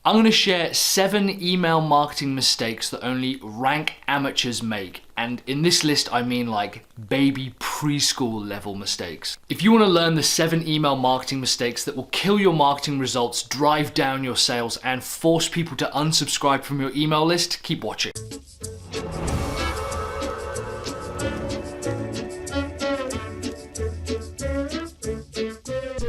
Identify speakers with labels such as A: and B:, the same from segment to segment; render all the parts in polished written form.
A: I'm gonna share 7 email marketing mistakes that only rank amateurs make. And in this list, I mean like baby preschool level mistakes. If you wanna learn the 7 email marketing mistakes that will kill your marketing results, drive down your sales, and force people to unsubscribe from your email list, keep watching.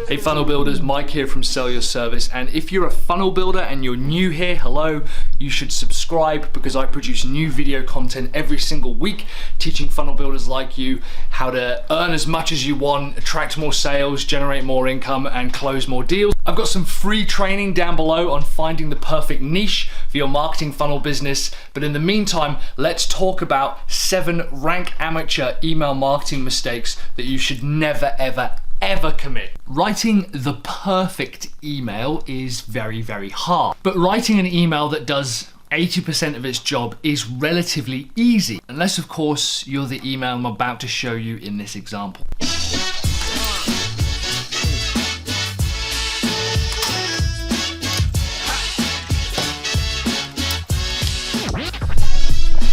A: Hey funnel builders, Mike here from Sell Your Service, and if you're a funnel builder and you're new here, hello, you should subscribe because I produce new video content every single week teaching funnel builders like you how to earn as much as you want, attract more sales, generate more income, and close more deals. I've got some free training down below on finding the perfect niche for your marketing funnel business, but in the meantime, let's talk about 7 rank amateur email marketing mistakes that you should never ever commit. Writing the perfect email is very, very hard, but writing an email that does 80% of its job is relatively easy, unless of course you're the email I'm about to show you in this example.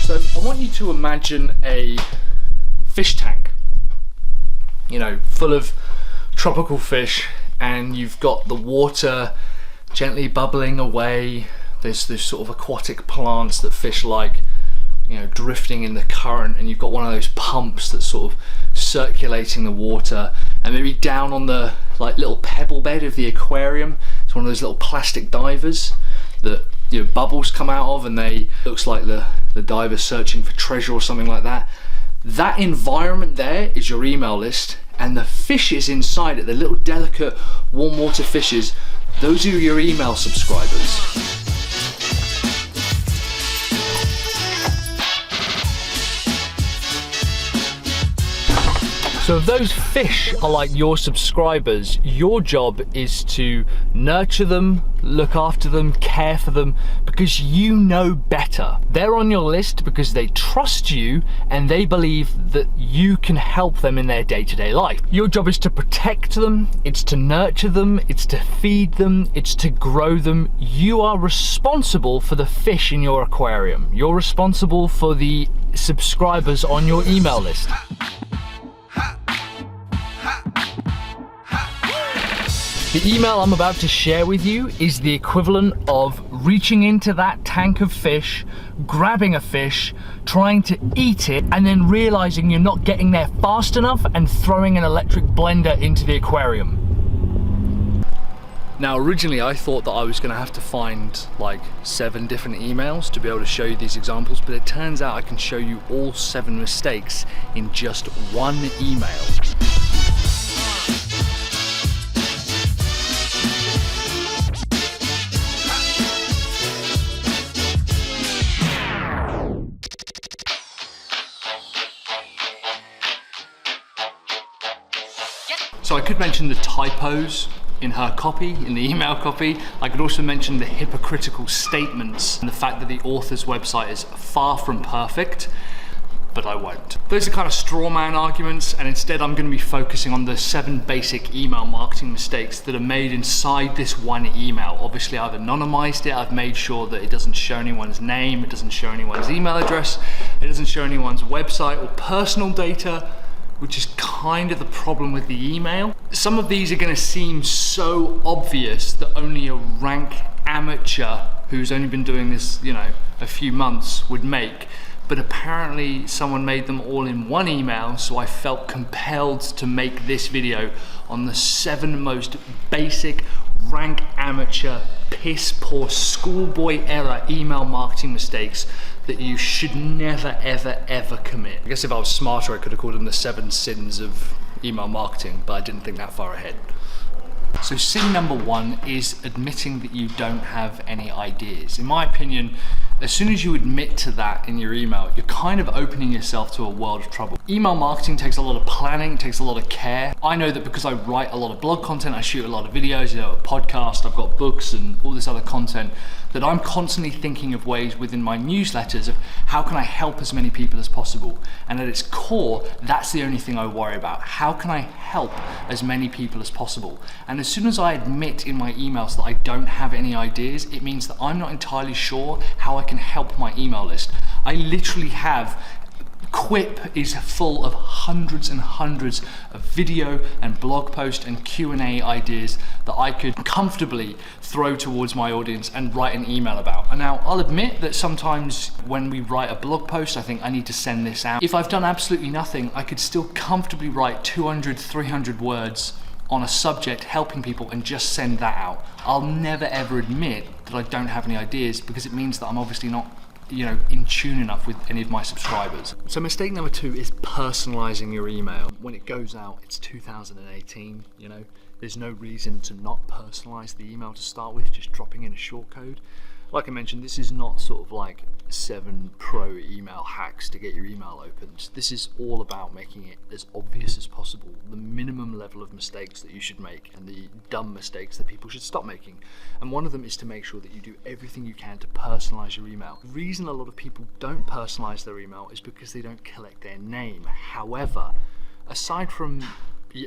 A: So I want you to imagine a fish tank, you know, full of tropical fish, and you've got the water gently bubbling away. There's this sort of aquatic plants that fish like, you know, drifting in the current, and you've got one of those pumps that's sort of circulating the water, and maybe down on the like little pebble bed of the aquarium, it's one of those little plastic divers that, you know, bubbles come out of, and they looks like the diver's searching for treasure or something like that. That environment there is your email list, and the fishes inside it, the little delicate warm water fishes, those are your email subscribers. So if those fish are like your subscribers, your job is to nurture them, look after them, care for them, because you know better. They're on your list because they trust you and they believe that you can help them in their day-to-day life. Your job is to protect them, it's to nurture them, it's to feed them, it's to grow them. You are responsible for the fish in your aquarium. You're responsible for the subscribers on your email list. The email I'm about to share with you is the equivalent of reaching into that tank of fish, grabbing a fish, trying to eat it, and then realizing you're not getting there fast enough and throwing an electric blender into the aquarium. Now, originally I thought that I was going to have to find like 7 different emails to be able to show you these examples, but it turns out I can show you all 7 mistakes in just one email. So I could mention the typos in her copy, in the email copy. I could also mention the hypocritical statements and the fact that the author's website is far from perfect, but I won't. Those are kind of straw man arguments, and instead I'm going to be focusing on the 7 basic email marketing mistakes that are made inside this one email. Obviously I've anonymized it, I've made sure that it doesn't show anyone's name, it doesn't show anyone's email address, it doesn't show anyone's website or personal data, which is kind of the problem with the email. Some of these are going to seem so obvious that only a rank amateur who's only been doing this, you know, a few months would make, but apparently someone made them all in one email, so I felt compelled to make this video on the 7 most basic rank amateur, piss poor schoolboy era email marketing mistakes that you should never ever commit. I guess if I was smarter I could have called them the 7 sins of email marketing, but I didn't think that far ahead. So sin number 1 is admitting that you don't have any ideas. In my opinion, As soon as you admit to that in your email, you're kind of opening yourself to a world of trouble. Email marketing takes a lot of planning, takes a lot of care. I know that because I write a lot of blog content, I shoot a lot of videos, a podcast, I've got books and all this other content, that I'm constantly thinking of ways within my newsletters of how can I help as many people as possible. And at its core, that's the only thing I worry about. How can I help as many people as possible? And as soon as I admit in my emails that I don't have any ideas, it means that I'm not entirely sure how I can help my email list. I literally have Quip is full of hundreds and hundreds of video and blog post and Q&A ideas that I could comfortably throw towards my audience and write an email about. And now I'll admit that sometimes when we write a blog post, I think I need to send this out. If I've done absolutely nothing, I could still comfortably write 200, 300 words on a subject helping people and just send that out. I'll never ever admit that I don't have any ideas because it means that I'm obviously not in tune enough with any of my subscribers. So mistake number 2 is personalizing your email. When it goes out, it's 2018, there's no reason to not personalize the email to start with, just dropping in a short code. Like I mentioned, this is not sort of like 7 pro email hacks to get your email opened. This is all about making it as obvious as possible, the minimum level of mistakes that you should make and the dumb mistakes that people should stop making. And one of them is to make sure that you do everything you can to personalize your email. The reason a lot of people don't personalize their email is because they don't collect their name. However, aside from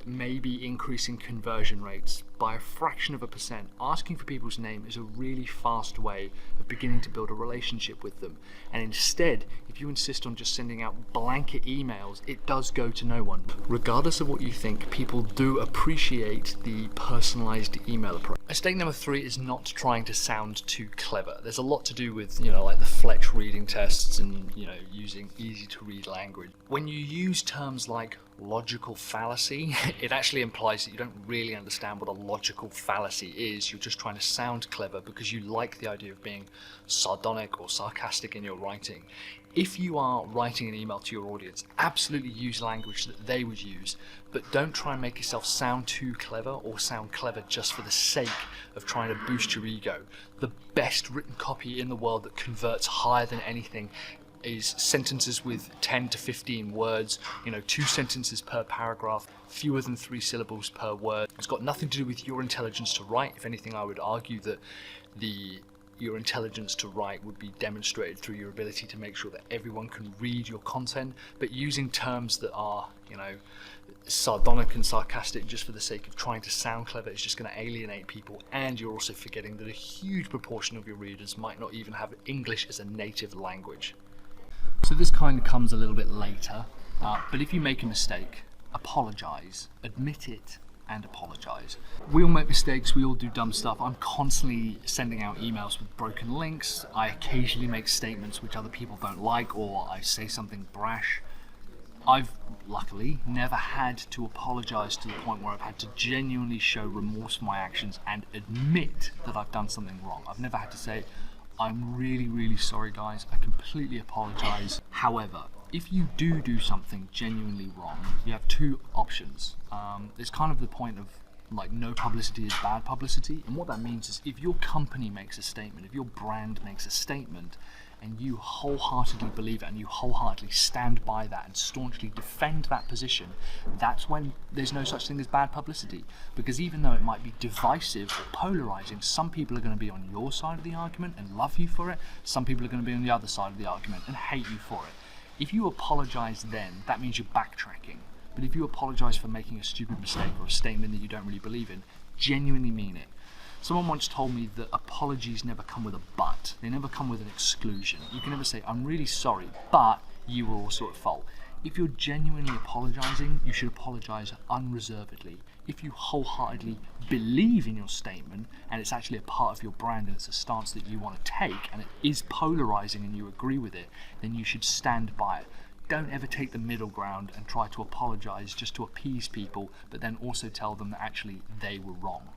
A: maybe increasing conversion rates by a fraction of a percent, asking for people's name is a really fast way of beginning to build a relationship with them. And instead, if you insist on just sending out blanket emails, it does go to no one. Regardless of what you think, people do appreciate the personalized email approach. Mistake number 3 is not trying to sound too clever. There's a lot to do with, like the Fletch reading tests and, using easy to read language. When you use terms like logical fallacy, it actually implies that you don't really understand what a logical fallacy is. You're just trying to sound clever because you like the idea of being sardonic or sarcastic in your writing. If you are writing an email to your audience, absolutely use language that they would use, but don't try and make yourself sound too clever or sound clever just for the sake of trying to boost your ego. The best written copy in the world that converts higher than anything is sentences with 10 to 15 words, 2 sentences per paragraph, fewer than 3 syllables per word. It's got nothing to do with your intelligence to write. If anything, I would argue that your intelligence to write would be demonstrated through your ability to make sure that everyone can read your content, but using terms that are, sardonic and sarcastic just for the sake of trying to sound clever is just going to alienate people, and you're also forgetting that a huge proportion of your readers might not even have English as a native language. So this kind of comes a little bit later, but if you make a mistake, apologize, admit it, and apologize. We all make mistakes, we all do dumb stuff. I'm constantly sending out emails with broken links. I occasionally make statements which other people don't like, or I say something brash. I've luckily never had to apologize to the point where I've had to genuinely show remorse for my actions and admit that I've done something wrong. I've never had to say, I'm really, really sorry guys, I completely apologize. However, if you do something genuinely wrong, you have 2 options. It's kind of the point of no publicity is bad publicity. And what that means is if your company makes a statement, if your brand makes a statement, and you wholeheartedly believe it and you wholeheartedly stand by that and staunchly defend that position, that's when there's no such thing as bad publicity. Because even though it might be divisive or polarizing, some people are going to be on your side of the argument and love you for it. Some people are going to be on the other side of the argument and hate you for it. If you apologize then, that means you're backtracking. But if you apologize for making a stupid mistake or a statement that you don't really believe in, genuinely mean it. Someone once told me that apologies never come with a but. They never come with an exclusion. You can never say, I'm really sorry, but you were also at fault. If you're genuinely apologizing, you should apologize unreservedly. If you wholeheartedly believe in your statement and it's actually a part of your brand and it's a stance that you want to take and it is polarizing and you agree with it, then you should stand by it. Don't ever take the middle ground and try to apologize just to appease people, but then also tell them that actually they were wrong.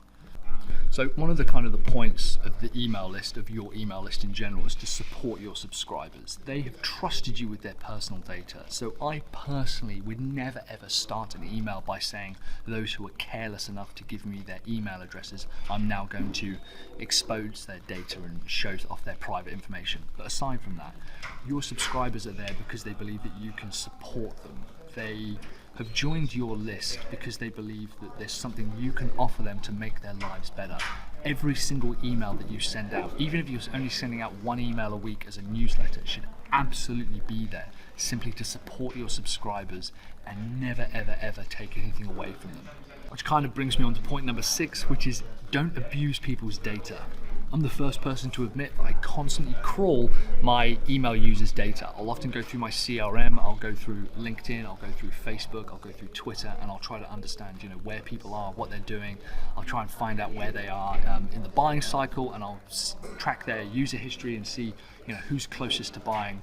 A: So one of the kind of the points of the email list, of your email list in general, is to support your subscribers. They have trusted you with their personal data. So I personally would never ever start an email by saying those who are careless enough to give me their email addresses, I'm now going to expose their data and show off their private information. But aside from that, your subscribers are there because they believe that you can support them. They have joined your list because they believe that there's something you can offer them to make their lives better. Every single email that you send out, even if you're only sending out one email a week as a newsletter, should absolutely be there simply to support your subscribers and never ever ever take anything away from them. Which kind of brings me on to point number 6, which is don't abuse people's data. I'm the first person to admit that I constantly crawl my email users' data. I'll often go through my CRM, I'll go through LinkedIn, I'll go through Facebook, I'll go through Twitter, and I'll try to understand, where people are, what they're doing. I'll try and find out where they are in the buying cycle, and I'll track their user history and see, who's closest to buying.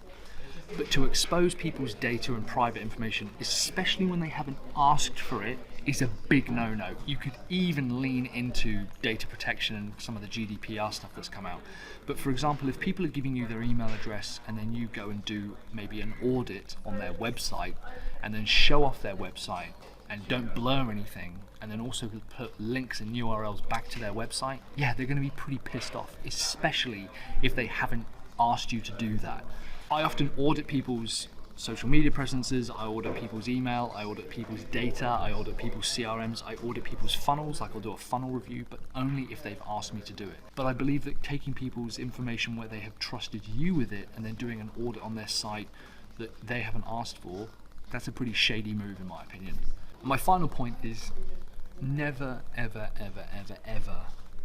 A: But to expose people's data and private information, especially when they haven't asked for it, is a big no-no. You could even lean into data protection and some of the GDPR stuff that's come out. But for example, if people are giving you their email address and then you go and do maybe an audit on their website and then show off their website and don't blur anything, and then also put links and URLs back to their website, yeah, they're going to be pretty pissed off, especially if they haven't asked you to do that. I often audit people's social media presences, I audit people's email, I audit people's data, I audit people's CRMs, I audit people's funnels, like I'll do a funnel review, but only if they've asked me to do it. But I believe that taking people's information where they have trusted you with it and then doing an audit on their site that they haven't asked for, that's a pretty shady move in my opinion. My final point is never, ever, ever, ever, ever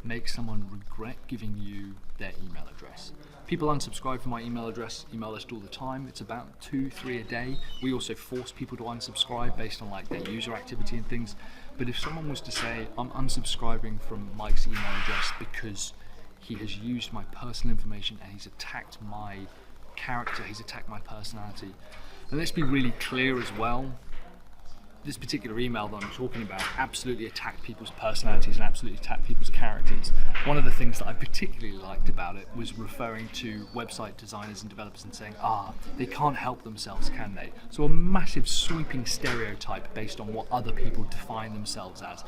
A: make someone regret giving you their email address. People unsubscribe from my email list all the time. It's about 2-3 a day. We also force people to unsubscribe based on their user activity and things. But if someone was to say, I'm unsubscribing from Mike's email address because he has used my personal information and he's attacked my character, he's attacked my personality. And let's be really clear as well, this particular email that I'm talking about absolutely attacked people's personalities and absolutely attacked people's characters. One of the things that I particularly liked about it was referring to website designers and developers and saying, they can't help themselves, can they? So a massive sweeping stereotype based on what other people define themselves as.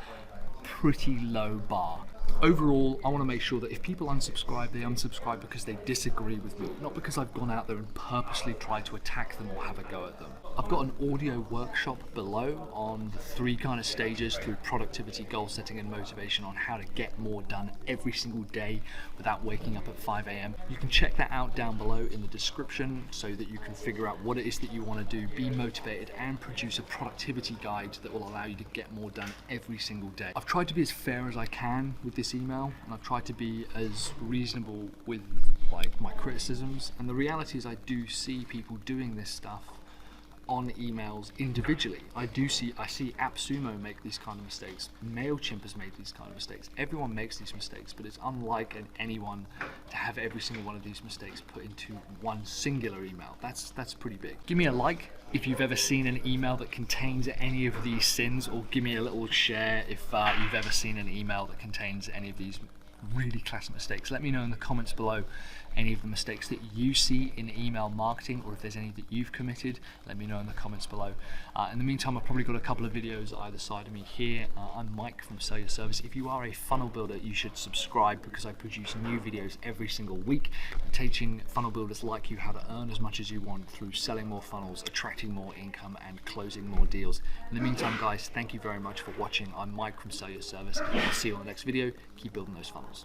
A: Pretty low bar. Overall, I want to make sure that if people unsubscribe, they unsubscribe because they disagree with me, not because I've gone out there and purposely tried to attack them or have a go at them. I've got an audio workshop below on the 3 kind of stages through productivity, goal setting and motivation on how to get more done every single day without waking up at 5 a.m. You can check that out down below in the description so that you can figure out what it is that you want to do, be motivated and produce a productivity guide that will allow you to get more done every single day. I've tried to be as fair as I can with this email, and I've tried to be as reasonable with my criticisms, and the reality is I do see people doing this stuff on emails individually. I see AppSumo make these kind of mistakes. MailChimp has made these kind of mistakes. Everyone makes these mistakes, but it's unlike anyone to have every single one of these mistakes put into one singular email. That's pretty big. Give me a like if you've ever seen an email that contains any of these sins, or give me a little share if you've ever seen an email that contains any of these really classic mistakes. Let me know in the comments below any of the mistakes that you see in email marketing, or if there's any that you've committed, let me know in the comments below. In the meantime, I've probably got a couple of videos either side of me here. I'm Mike from Sell Your Service. If you are a funnel builder, you should subscribe because I produce new videos every single week teaching funnel builders like you how to earn as much as you want through selling more funnels, attracting more income and closing more deals. In the meantime, guys, thank you very much for watching. I'm Mike from Sell Your Service. I'll see you on the next video. Keep building those funnels.